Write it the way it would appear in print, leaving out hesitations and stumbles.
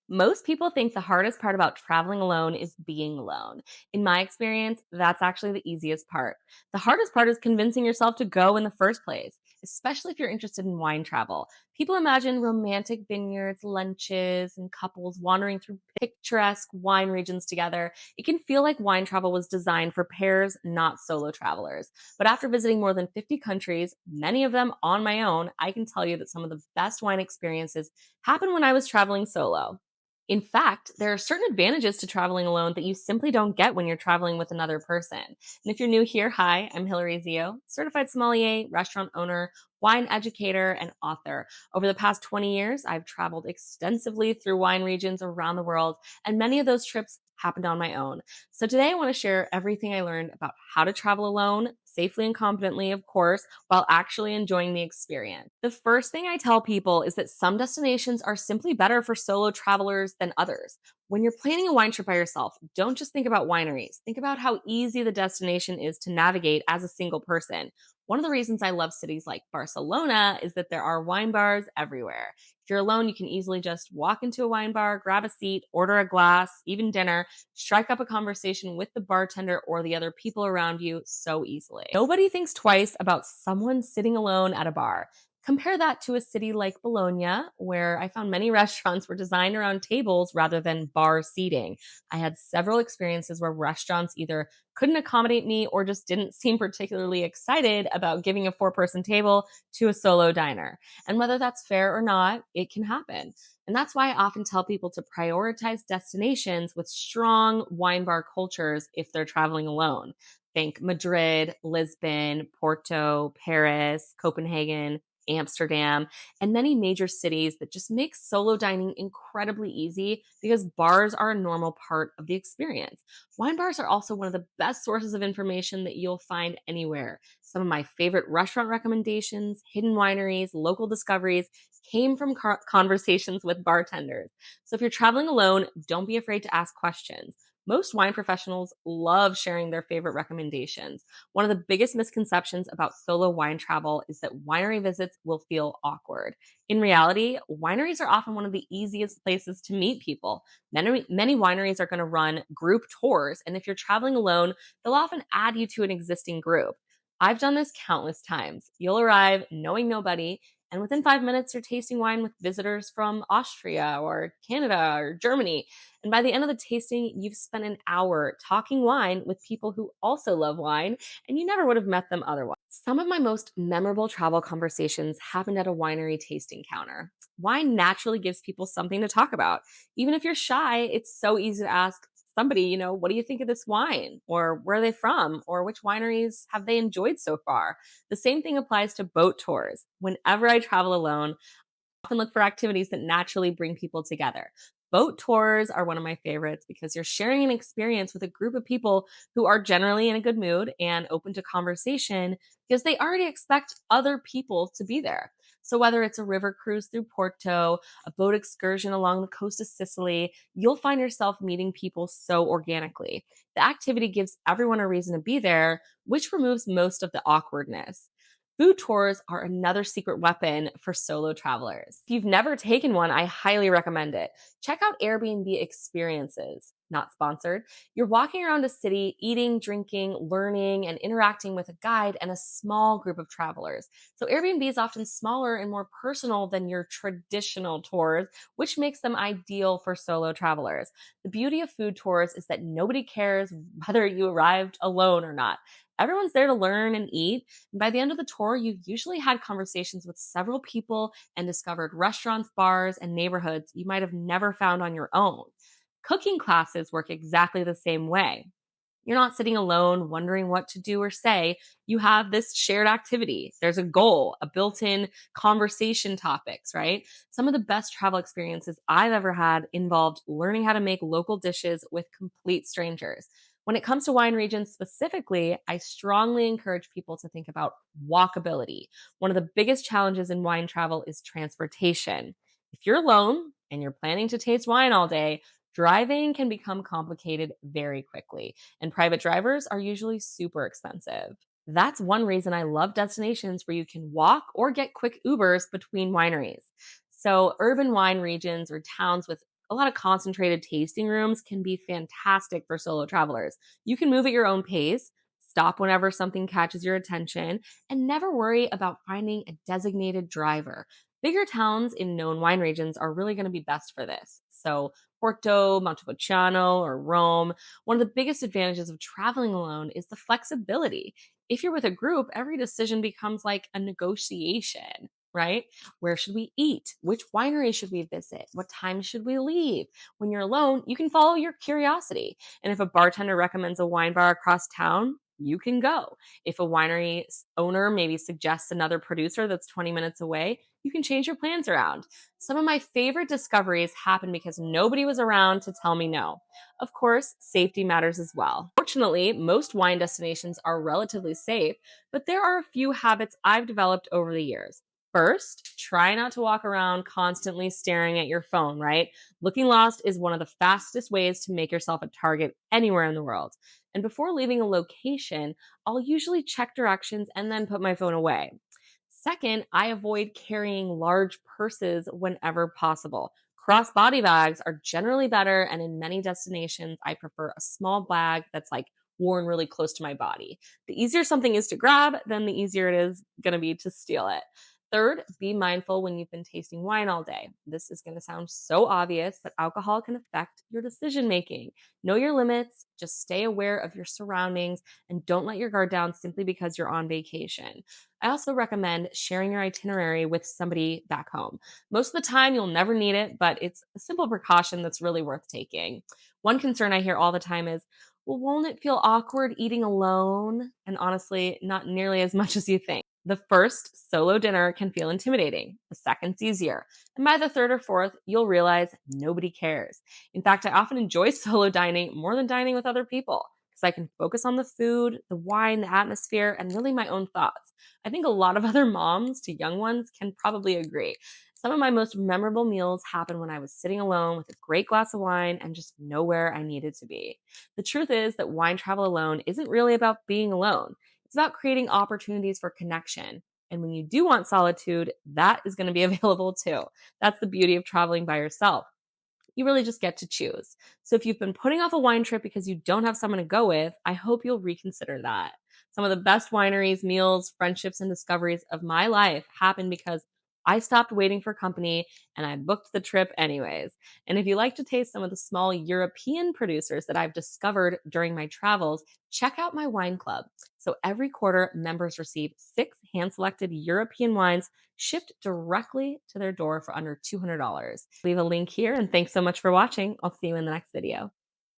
Most people think the hardest part about traveling alone is being alone. In my experience, that's actually the easiest part. The hardest part is convincing yourself to go in the first place, especially if you're interested in wine travel. People imagine romantic vineyards, lunches, and couples wandering through picturesque wine regions together. It can feel like wine travel was designed for pairs, not solo travelers. But after visiting more than 50 countries, many of them on my own, I can tell you that some of the best wine experiences happened when I was traveling solo. In fact, there are certain advantages to traveling alone that you simply don't get when you're traveling with another person. And if you're new here, hi, I'm Hillary Zio, certified sommelier, restaurant owner, wine educator, and author. Over the past 20 years, I've traveled extensively through wine regions around the world, and many of those trips happened on my own. So today I want to share everything I learned about how to travel alone, safely and confidently, of course, while actually enjoying the experience. The first thing I tell people is that some destinations are simply better for solo travelers than others. When you're planning a wine trip by yourself, don't just think about wineries. Think about how easy the destination is to navigate as a single person. One of the reasons I love cities like Barcelona is that there are wine bars everywhere. If you're alone, you can easily just walk into a wine bar, grab a seat, order a glass, even dinner, strike up a conversation with the bartender or the other people around you so easily. Nobody thinks twice about someone sitting alone at a bar. Compare that to a city like Bologna, where I found many restaurants were designed around tables rather than bar seating. I had several experiences where restaurants either couldn't accommodate me or just didn't seem particularly excited about giving a four-person table to a solo diner. And whether that's fair or not, it can happen. And that's why I often tell people to prioritize destinations with strong wine bar cultures if they're traveling alone. Think Madrid, Lisbon, Porto, Paris, Copenhagen, Amsterdam, and many major cities that just make solo dining incredibly easy because bars are a normal part of the experience. Wine bars are also one of the best sources of information that you'll find anywhere. Some of my favorite restaurant recommendations, hidden wineries, local discoveries came from conversations with bartenders. So if you're traveling alone, don't be afraid to ask questions. Most wine professionals love sharing their favorite recommendations. One of the biggest misconceptions about solo wine travel is that winery visits will feel awkward. In reality, wineries are often one of the easiest places to meet people. Many wineries are going to run group tours, and if you're traveling alone, they'll often add you to an existing group. I've done this countless times. You'll arrive knowing nobody, and within 5 minutes, you're tasting wine with visitors from Austria or Canada or Germany. And by the end of the tasting, you've spent an hour talking wine with people who also love wine, and you never would have met them otherwise. Some of my most memorable travel conversations happened at a winery tasting counter. Wine naturally gives people something to talk about. Even if you're shy, it's so easy to ask somebody, what do you think of this wine? Or where are they from? Or which wineries have they enjoyed so far? The same thing applies to boat tours. Whenever I travel alone, often look for activities that naturally bring people together. Boat tours are one of my favorites because you're sharing an experience with a group of people who are generally in a good mood and open to conversation because they already expect other people to be there. So, whether it's a river cruise through Porto, a boat excursion along the coast of Sicily, you'll find yourself meeting people so organically. The activity gives everyone a reason to be there, which removes most of the awkwardness. Food tours are another secret weapon for solo travelers. If you've never taken one, I highly recommend it. Check out Airbnb experiences, not sponsored. You're walking around a city, eating, drinking, learning, and interacting with a guide and a small group of travelers. So Airbnb is often smaller and more personal than your traditional tours, which makes them ideal for solo travelers. The beauty of food tours is that nobody cares whether you arrived alone or not. Everyone's there to learn and eat. And by the end of the tour, you've usually had conversations with several people and discovered restaurants, bars, and neighborhoods you might have never found on your own. Cooking classes work exactly the same way. You're not sitting alone wondering what to do or say. You have this shared activity. There's a goal, a built in conversation topics, right? Some of the best travel experiences I've ever had involved learning how to make local dishes with complete strangers. When it comes to wine regions specifically, I strongly encourage people to think about walkability. One of the biggest challenges in wine travel is transportation. If you're alone and you're planning to taste wine all day, driving can become complicated very quickly, and private drivers are usually super expensive. That's one reason I love destinations where you can walk or get quick Ubers between wineries. So, urban wine regions or towns with A lot of concentrated tasting rooms can be fantastic for solo travelers. You can move at your own pace, stop whenever something catches your attention, and never worry about finding a designated driver. Bigger towns in known wine regions are really going to be best for this. So, Porto, Montepulciano, or Rome, one of the biggest advantages of traveling alone is the flexibility. If you're with a group, every decision becomes like a negotiation, right? Where should we eat? Which winery should we visit? What time should we leave? When you're alone, you can follow your curiosity. And if a bartender recommends a wine bar across town, you can go. If a winery owner maybe suggests another producer that's 20 minutes away, you can change your plans around. Some of my favorite discoveries happened because nobody was around to tell me no. Of course, safety matters as well. Fortunately, most wine destinations are relatively safe, but there are a few habits I've developed over the years. First, try not to walk around constantly staring at your phone, right? Looking lost is one of the fastest ways to make yourself a target anywhere in the world. And before leaving a location, I'll usually check directions and then put my phone away. Second, I avoid carrying large purses whenever possible. Cross-body bags are generally better, and in many destinations, I prefer a small bag that's like worn really close to my body. The easier something is to grab, then the easier it is going to be to steal it. Third, be mindful when you've been tasting wine all day. This is going to sound so obvious, but alcohol can affect your decision making. Know your limits, just stay aware of your surroundings, and don't let your guard down simply because you're on vacation. I also recommend sharing your itinerary with somebody back home. Most of the time, you'll never need it, but it's a simple precaution that's really worth taking. One concern I hear all the time is, well, won't it feel awkward eating alone? And honestly, not nearly as much as you think. The first solo dinner can feel intimidating, the second's easier. And by the third or fourth, you'll realize nobody cares. In fact, I often enjoy solo dining more than dining with other people because I can focus on the food, the wine, the atmosphere, and really my own thoughts. I think a lot of other moms to young ones can probably agree. Some of my most memorable meals happened when I was sitting alone with a great glass of wine and just nowhere I needed to be. The truth is that wine travel alone isn't really about being alone. It's about creating opportunities for connection. And when you do want solitude, that is going to be available too. That's the beauty of traveling by yourself. You really just get to choose. So if you've been putting off a wine trip because you don't have someone to go with, I hope you'll reconsider that. Some of the best wineries, meals, friendships, and discoveries of my life happened because I stopped waiting for company and I booked the trip anyways. And if you like to taste some of the small European producers that I've discovered during my travels, check out my wine club. So every quarter, members receive 6 hand-selected European wines shipped directly to their door for under $200. Leave a link here, and thanks so much for watching. I'll see you in the next video.